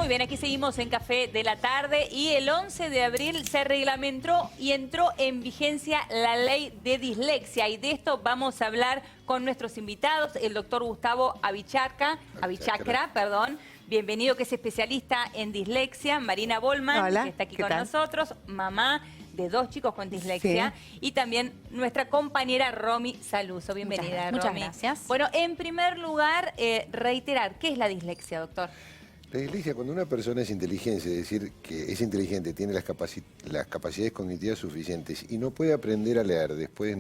Muy bien, aquí seguimos en Café de la Tarde y el 11 de abril se reglamentó y entró en vigencia la ley de dislexia y de esto vamos a hablar con nuestros invitados, el doctor Gustavo Avichacra, bienvenido, que es especialista en dislexia, Marina Bollman, Hola, que está aquí ¿qué con tal? nosotros, mamá de 2 chicos con dislexia, sí. Y también nuestra compañera Romy Saluso. Bienvenida, Muchas Romy. gracias. Bueno, en primer lugar, reiterar, ¿qué es la dislexia, doctor? La dislexia, cuando una persona es inteligente, es decir, que es inteligente, tiene las capacidades cognitivas suficientes y no puede aprender a leer después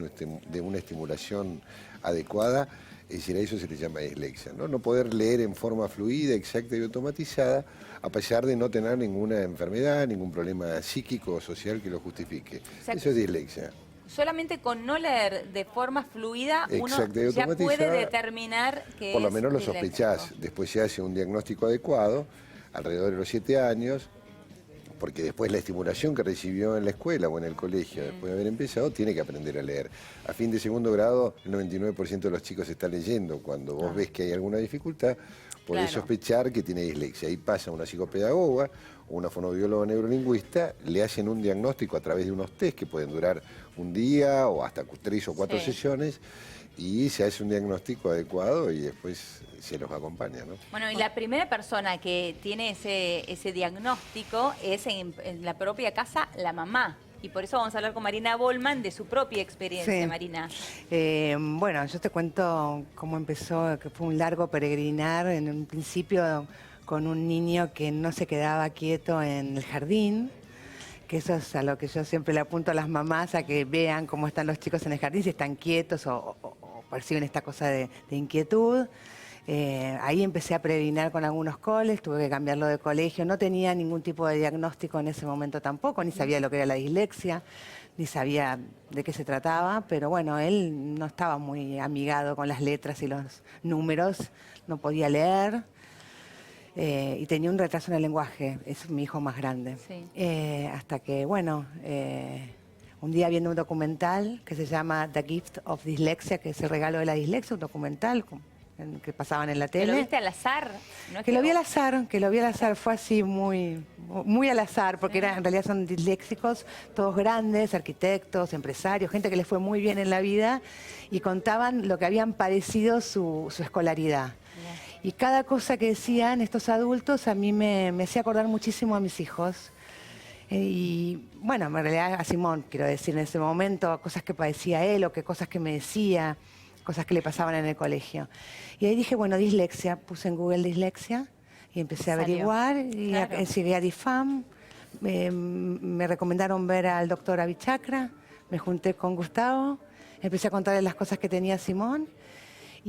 de una estimulación adecuada, es decir, a eso se le llama dislexia, ¿no? No poder leer en forma fluida, exacta y automatizada, a pesar de no tener ninguna enfermedad, ningún problema psíquico o social que lo justifique. Eso es dislexia. Solamente con no leer de forma fluida, exacta y uno ya puede automatizada, determinar que por lo menos lo disléxico. sospechás. Después se hace un diagnóstico adecuado, alrededor de los 7 años, porque después la estimulación que recibió en la escuela o en el colegio, después de haber empezado, tiene que aprender a leer. A fin de segundo grado, el 99% de los chicos está leyendo. Cuando vos ves que hay alguna dificultad, podés sospechar que tiene dislexia. Ahí pasa una psicopedagoga o una fonoaudióloga neurolingüista, le hacen un diagnóstico a través de unos test que pueden durar un día o hasta 3 o 4 sesiones, y se hace un diagnóstico adecuado y después se los acompaña, ¿no? Bueno, y la primera persona que tiene ese diagnóstico es en la propia casa la mamá. Y por eso vamos a hablar con Marina Bollman de su propia experiencia, Marina. Bueno, yo te cuento cómo empezó, que fue un largo peregrinar en un principio con un niño que no se quedaba quieto en el jardín, que eso es a lo que yo siempre le apunto a las mamás, a que vean cómo están los chicos en el jardín, si están quietos o perciben esta cosa de inquietud. Ahí empecé a prevenir con algunos coles, tuve que cambiarlo de colegio, no tenía ningún tipo de diagnóstico en ese momento tampoco, ni sabía lo que era la dislexia, ni sabía de qué se trataba, pero bueno, él no estaba muy amigado con las letras y los números, no podía leer. Y tenía un retraso en el lenguaje, es mi hijo más grande. Hasta que, bueno, un día viendo un documental que se llama The Gift of Dyslexia, que es el regalo de la dislexia, un documental que pasaban en la tele. ¿Que lo viste al azar? ¿No es que lo vi al azar, fue así muy al azar, porque en realidad son disléxicos, todos grandes, arquitectos, empresarios, gente que les fue muy bien en la vida, y contaban lo que habían padecido su escolaridad. Y cada cosa que decían estos adultos a mí me hacía acordar muchísimo a mis hijos. Y bueno, en realidad a Simón, quiero decir, en ese momento, cosas que padecía él o cosas que me decía, cosas que le pasaban en el colegio. Y ahí dije, bueno, dislexia, puse en Google dislexia y empecé a averiguar, y llegué a DIFAM, me recomendaron ver al doctor Avichacra, me junté con Gustavo, empecé a contarle las cosas que tenía Simón.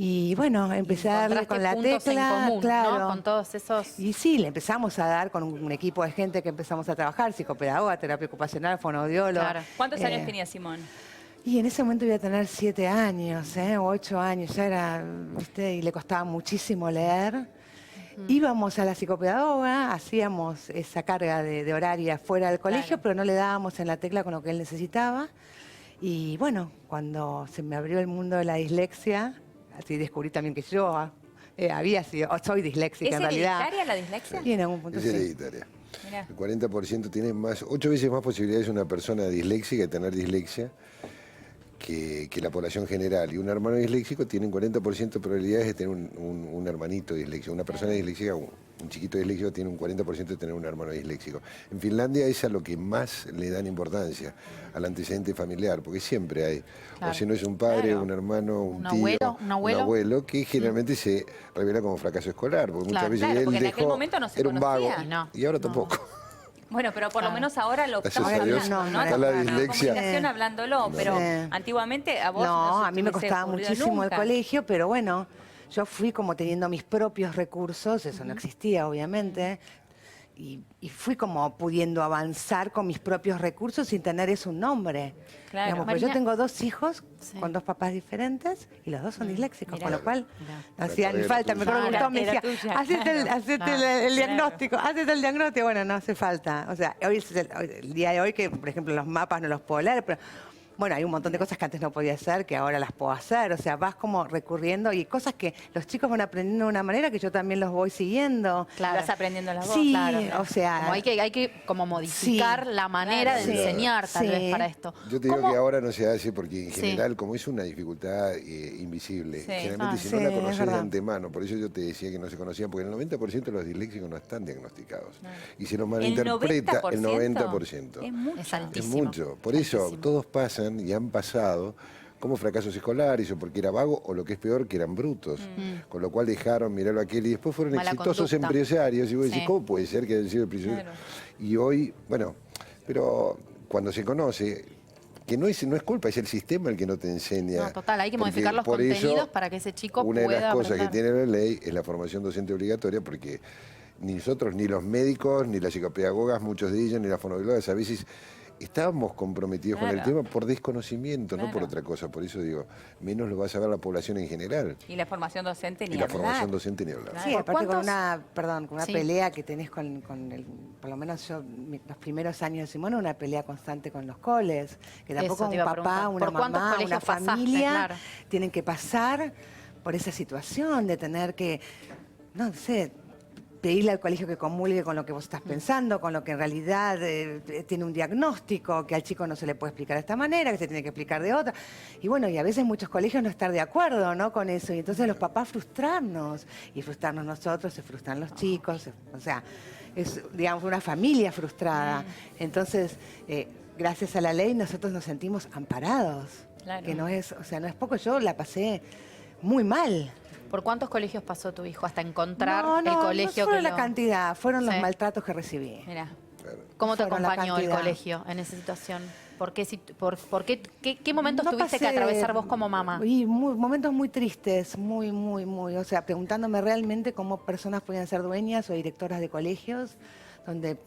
Y bueno, empecé a darle con la tecla, en común, ¿no? Con todos esos... Y sí, le empezamos a dar con un equipo de gente que empezamos a trabajar, psicopedagoga, terapia ocupacional, fonoaudióloga. ¿Cuántos años tenía Simón? Y en ese momento iba a tener 7 años, o 8 años, ya era, ¿viste? Y le costaba muchísimo leer. Íbamos a la psicopedagoga, hacíamos esa carga de horaria fuera del colegio, pero no le dábamos en la tecla con lo que él necesitaba. Y bueno, cuando se me abrió el mundo de la dislexia, así descubrí también que yo soy disléxica en realidad. ¿Es hereditaria la dislexia? Sí, en algún punto es hereditaria. Mirá. El 40% tiene 8 veces más posibilidades una persona disléxica de tener dislexia que la población general. Y un hermano disléxico tiene un 40% de probabilidades de tener un hermanito disléxico. Una persona disléxica, un chiquito disléxico, tiene un 40% de tener un hermano disléxico. En Finlandia es a lo que más le dan importancia, al antecedente familiar, porque siempre hay, o si no es un padre, un hermano, un tío, un abuelo, que generalmente se revela como fracaso escolar, porque muchas veces él porque en dejó, aquel momento no se era un vago, conocía. y ahora tampoco. Bueno, pero por lo menos ahora lo estamos hablando, ¿no? Está la dislexia. Comunicación hablándolo, pero antiguamente a vos no a mí me costaba muchísimo nunca el colegio, pero bueno, yo fui como teniendo mis propios recursos, eso no existía obviamente, y fui como pudiendo avanzar con mis propios recursos sin tener eso un nombre. Digamos, porque yo tengo 2 hijos con 2 papás diferentes y los 2 son disléxicos, con lo cual no hacía ni falta. Me acuerdo que Gustavo me decía, hacete el diagnóstico, bueno, no hace falta. O sea, hoy es el día de hoy que, por ejemplo, los mapas no los puedo leer, pero Bueno, hay un montón de cosas que antes no podía hacer, que ahora las puedo hacer. O sea, vas como recurriendo y cosas que los chicos van aprendiendo de una manera que yo también los voy siguiendo. Claro. Vas aprendiendo las voz. Sí, Claro. o sea... Como hay que como modificar la manera Claro. de enseñar tal Sí. vez para esto. Yo te digo ¿Cómo? que ahora no se hace porque en Sí. general, como es una dificultad invisible, Sí. generalmente si no Sí, la es conoces de verdad. antemano, por eso yo te decía que no se conocían, porque el 90% de los disléxicos no están diagnosticados. Y se los El malinterpreta 90%. el 90%. Es mucho. Es Es altísimo. mucho. Por eso Altísimo. todos pasan y han pasado como fracasos escolares o porque era vago o lo que es peor, que eran brutos. Con lo cual dejaron, mirarlo a aquel y después fueron Mala exitosos conducta. empresarios. Y vos decís, Sí. ¿cómo puede ser que hayan sido empresarios? Claro. Y hoy, bueno, pero cuando se conoce, que no es culpa, es el sistema el que no te enseña. No, total, hay que Porque modificar los por eso, contenidos para que ese chico una pueda de las cosas aprender. que tiene la ley es la formación docente obligatoria, porque ni nosotros, ni los médicos, ni las psicopedagogas, muchos de ellos, ni las fonoaudiólogas, a veces estábamos comprometidos con el Claro. tema por desconocimiento, no por Claro. otra cosa. Por eso digo, menos lo va a saber la población en general. Y la formación docente ni Y la hablar. formación docente ni hablar. Sí, ¿Por aparte con cuántos? una Sí. pelea que tenés con el, por lo menos yo, los primeros años de Simón, una pelea constante con los coles, que tampoco Eso te un iba a papá, preguntar. una ¿Por cuántos mamá, una colegios pasaste? familia Claro. tienen que pasar por esa situación de tener que, no sé, pedirle al colegio que comulgue con lo que vos estás pensando, con lo que en realidad tiene un diagnóstico, que al chico no se le puede explicar de esta manera, que se tiene que explicar de otra. Y bueno, y a veces muchos colegios no estar de acuerdo, ¿no? Con eso. Y entonces los papás frustrarnos. Y frustrarnos nosotros, se frustran los chicos. O sea, es, digamos, una familia frustrada. Entonces, gracias a la ley, nosotros nos sentimos amparados. Claro. Que no es, o sea, no es poco. Yo la pasé muy mal. ¿Por cuántos colegios pasó tu hijo hasta encontrar No, el no colegio fueron que la lo... cantidad, fueron los Sí. maltratos que recibí. Mira. ¿Cómo te fueron la acompañó el cantidad. colegio en esa situación? ¿Por qué, qué momentos No tuviste que pasé- atravesar vos como mamá? Y momentos muy tristes, muy. O sea, preguntándome realmente cómo personas podían ser dueñas o directoras de colegios donde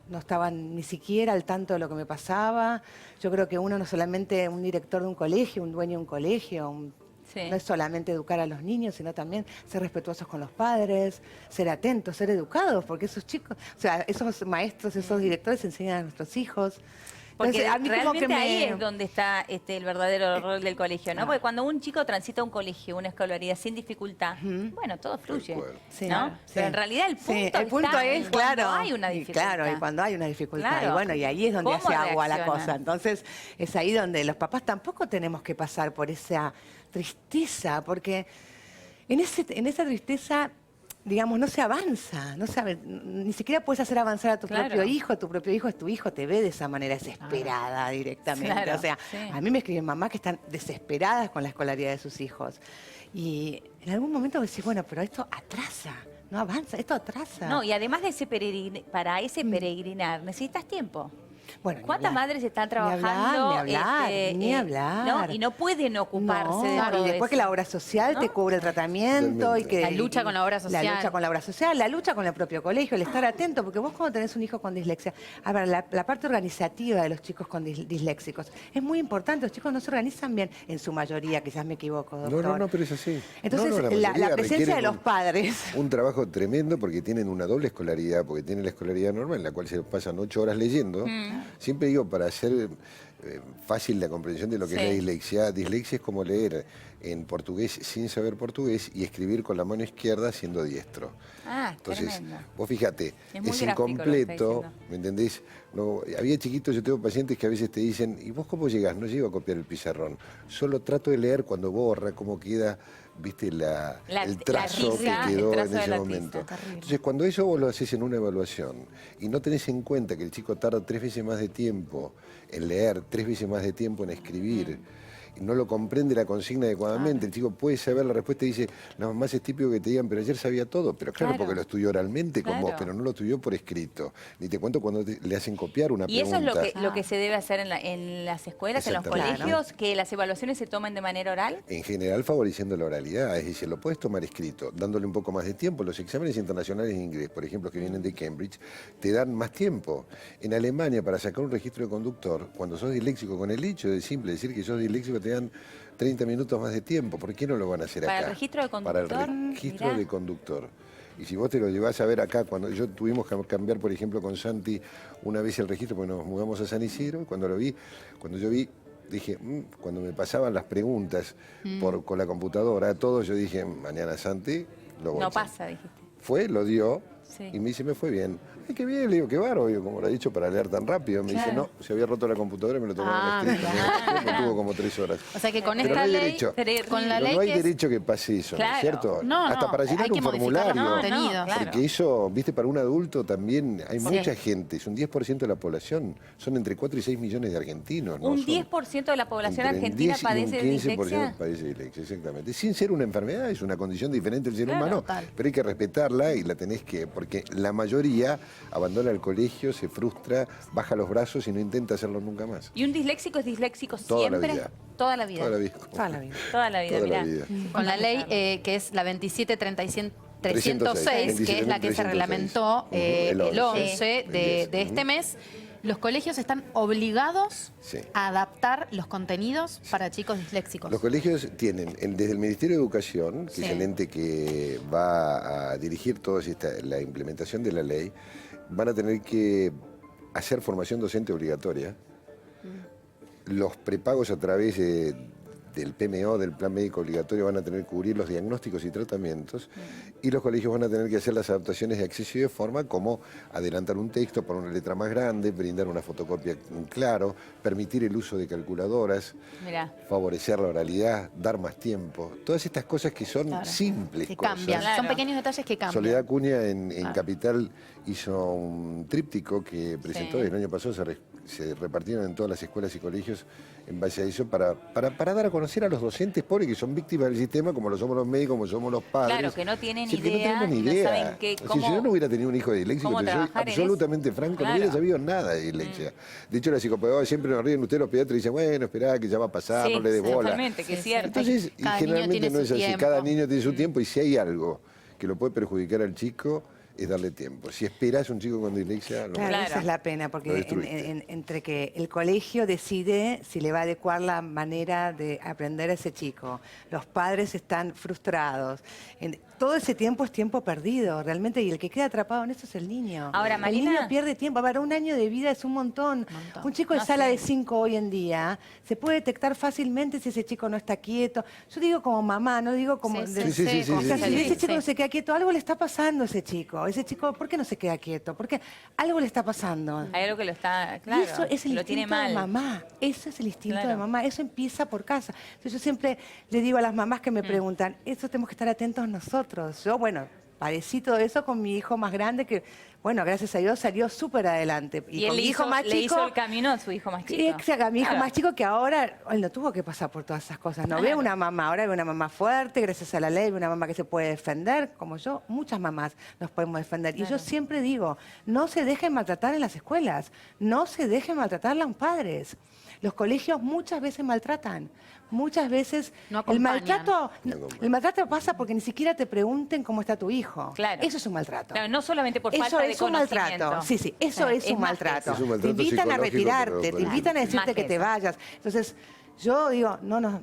no estaban ni siquiera al tanto de lo que me pasaba. Yo creo que uno no solamente un director de un colegio, un dueño de un colegio, Sí. no es solamente educar a los niños, sino también ser respetuosos con los padres, ser atentos, ser educados, porque esos chicos, o sea, esos maestros, esos directores enseñan a nuestros hijos. Porque Entonces, a mí como realmente que ahí es donde está el verdadero rol del colegio, ¿no? Porque cuando un chico transita un colegio, una escolaridad sin dificultad, bueno, todo fluye, cual. Sí, ¿no? sí. Pero en realidad el punto, Sí, el punto está es, en claro. cuando hay una y dificultad. claro, y cuando hay una dificultad. Claro. Y bueno, y ahí es donde ¿Cómo hace agua la reaccionan? cosa. Entonces, es ahí donde los papás tampoco tenemos que pasar por esa tristeza, porque en esa tristeza, digamos, no se avanza, ni siquiera puedes hacer avanzar a tu Claro. propio hijo es tu hijo, te ve de esa manera desesperada directamente. Claro, O sea, sí. a mí me escriben mamás que están desesperadas con la escolaridad de sus hijos. Y en algún momento decís, bueno, pero esto atrasa, no avanza, esto atrasa. No, y además de ese para ese peregrinar necesitas tiempo. Bueno, ni ¿Cuántas hablar. madres están Ni hablar, trabajando? ni hablar. ¿no? Y no pueden ocuparse No, de y todo después que eso. la obra social ¿No? te cubre el tratamiento Totalmente. y que La lucha con la obra social. La lucha con la obra social, la lucha con el propio colegio, el estar atento, porque vos cuando tenés un hijo con dislexia, a ver, la parte organizativa de los chicos con disléxicos es muy importante. Los chicos no se organizan bien, en su mayoría, quizás me equivoco, doctor. No, pero es así. Entonces, No, la mayoría presencia de requieren los padres. Un trabajo tremendo porque tienen una doble escolaridad, porque tienen la escolaridad normal, en la cual se pasan 8 horas leyendo. Siempre digo, para hacer fácil la comprensión de lo que Sí. es la dislexia es como leer en portugués sin saber portugués y escribir con la mano izquierda siendo diestro. Ah, Entonces, tremendo. vos fíjate, Es muy es gráfico lo que está incompleto, diciendo. ¿me entendés? No, había chiquitos, yo tengo pacientes que a veces te dicen, ¿y vos cómo llegás? No llego a copiar el pizarrón, solo trato de leer cuando borra, cómo queda, viste, el trazo tiza, que el quedó trazo en de ese la momento. tiza. Entonces, cuando eso vos lo haces en una evaluación y no tenés en cuenta que el chico tarda 3 veces más de tiempo en leer, 3 veces más de tiempo en escribir, y no lo comprende la consigna adecuadamente, el chico puede saber la respuesta y dice, no, más es típico que te digan, pero ayer sabía todo, pero claro, Claro. porque lo estudió oralmente con vos, Claro. pero no lo estudió por escrito. Ni te cuento cuando le hacen copiar una Y eso pregunta. es lo que se debe hacer en las escuelas, en los Exactamente. colegios, que las evaluaciones se tomen de manera oral. En general favoreciendo la oralidad, es decir, lo puedes tomar escrito, dándole un poco más de tiempo. Los exámenes internacionales de inglés, por ejemplo, que vienen de Cambridge, te dan más tiempo. En Alemania, para sacar un registro de conductor, cuando sos disléxico, con el hecho de simple decir que sos disléxico, te dan 30 minutos más de tiempo. ¿Por qué no lo van a hacer acá? ¿Para el registro de conductor? Para el registro Mirá. de conductor. Y si vos te lo llevás a ver acá, cuando yo tuvimos que cambiar, por ejemplo, con Santi una vez el registro, porque nos mudamos a San Isidro, y cuando yo vi dije, cuando me pasaban las preguntas con la computadora, todo, yo dije, mañana Santi, lo voy a No echar. pasa, dijiste. Fue, lo dio, Sí. y me dice, me fue bien. Ay, qué bien, le digo, qué bárbaro, digo, como lo ha dicho para leer tan rápido. Me dice, no, se había roto la computadora y me lo tomó en escrito. Me tuvo como 3 horas. O sea que con Pero esta no hay ley, derecho. con la Pero ley no hay que es- derecho que pase eso, ¿no Claro. es cierto? No, Hasta no, para llenar hay que un modificar formulario. los contenidos. claro. Porque eso, viste, para un adulto también hay mucha gente, es un 10% de la población, son entre 4 y 6 millones de argentinos. ¿no? Un Son 10% de la población entre un argentina 10 y padece un de 15% dislexia. padece de dislexia, exactamente. Sin ser una enfermedad, es una condición diferente del ser Claro, humano, total. pero hay que respetarla y la tenés que, porque la mayoría abandona el colegio, se frustra, baja los brazos y no intenta hacerlo nunca más. ¿Y un disléxico es disléxico Toda la siempre? vida. toda la vida. Toda la vida. Toda la vida. Toda la vida, Toda la mirá. vida. Con la ley que es la 27306, que es la que se 27.306. reglamentó Ujú, el el 11 11 de este mes, los colegios están obligados Sí. a adaptar los contenidos para chicos disléxicos. Los colegios tienen, desde el Ministerio de Educación, que Sí. es el ente que va a dirigir toda la implementación de la ley, van a tener que hacer formación docente obligatoria. Los prepagos a través del PMO, del Plan Médico Obligatorio, van a tener que cubrir los diagnósticos y tratamientos, y los colegios van a tener que hacer las adaptaciones de acceso y de forma, como adelantar un texto, poner una letra más grande, brindar una fotocopia en claro, permitir el uso de calculadoras, Mirá. favorecer la oralidad, dar más tiempo. Todas estas cosas que son Claro. simples Que cosas. cambian, Claro. son pequeños detalles que cambian. Soledad Acuña en Claro. Capital hizo un tríptico que presentó Sí. y el año pasado se repartieron en todas las escuelas y colegios en base a eso para dar a conocer a los docentes pobres que son víctimas del sistema, como lo somos los médicos, como somos los padres. Claro, que no tienen Sí, que idea, no tenemos ni y no idea. saben qué- O sea, cómo- si yo no hubiera tenido un hijo disléxico, cómo te soy trabajar en absolutamente franco, Claro. no hubiera sabido nada de dislexia. De hecho, la psicopedagoga siempre nos ríen ustedes, los pediatras, y dicen, bueno, esperá, que ya va a pasar, Sí, no le dé bola. totalmente, que es Sí, cierto. Entonces, y Cada niño generalmente tiene no es su así, tiempo. cada niño tiene su tiempo y si hay algo que lo puede perjudicar al chico, es darle tiempo. Si esperas un chico con dislexia, no. Claro, Claro. esa es la pena, Lo porque destruiste. entre que el colegio decide si le va a adecuar la manera de aprender a ese chico, los padres están frustrados, todo ese tiempo es tiempo perdido, realmente, y el que queda atrapado en eso es el niño. Ahora, el Marina- niño pierde tiempo. A ver, un año de vida es un montón. Un chico de No sala sé. de 5 hoy en día se puede detectar fácilmente si ese chico no está quieto. Yo digo como mamá, no digo como... Sí, de- sí, Sí, sí, sí, o sea, sí, si sí, ese sí. chico no se queda quieto, algo le está pasando a ese chico. Ese chico, ¿por qué no se queda quieto? Porque algo le está pasando. Hay algo que lo está, claro, Y eso es el lo tiene instinto mal. de mamá. Eso es el instinto Claro. de mamá. Eso empieza por casa. Entonces yo siempre le digo a las mamás que me Mm. preguntan, eso tenemos que estar atentos nosotros. Yo, bueno, padecí todo eso con mi hijo más grande que, bueno, gracias a Dios salió súper adelante. Y con él mi hijo más le chico... hizo el camino a su hijo más chico. Exacto, a mi hijo Claro. más chico que ahora, él no tuvo que pasar por todas esas cosas. No veo una mamá, ahora veo una mamá fuerte, gracias a la ley, veo una mamá que se puede defender, como yo, muchas mamás nos podemos defender. Y yo siempre digo, no se dejen maltratar en las escuelas, no se dejen maltratar los padres. Los colegios muchas veces maltratan, muchas veces No el acompañan. maltrato pasa porque ni siquiera te pregunten cómo está tu hijo. Claro. Eso es un maltrato. Claro, no solamente por Eso falta de es un conocimiento. maltrato. Sí, sí, eso es un más maltrato. Es un Te maltrato invitan a psicológico, retirarte, pero te invitan a Más decirte que que te eso. vayas. Entonces, yo digo, no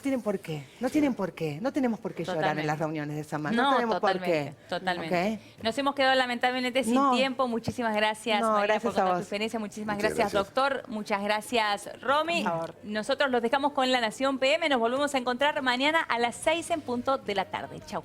tienen por qué. No tienen por qué. No tenemos por qué llorar Totalmente. en las reuniones de esa manera. No, No tenemos por totalmente, qué. totalmente. ¿Ok? Nos hemos quedado lamentablemente sin No. tiempo. Muchísimas gracias, No, Marina, gracias por a contar tu vos. experiencia. Muchísimas Muchas gracias, gracias. doctor. Muchas gracias, Romy. Por favor. Nosotros los dejamos con La Nación PM. Nos volvemos a encontrar mañana a las 6 en punto de la tarde. Chau.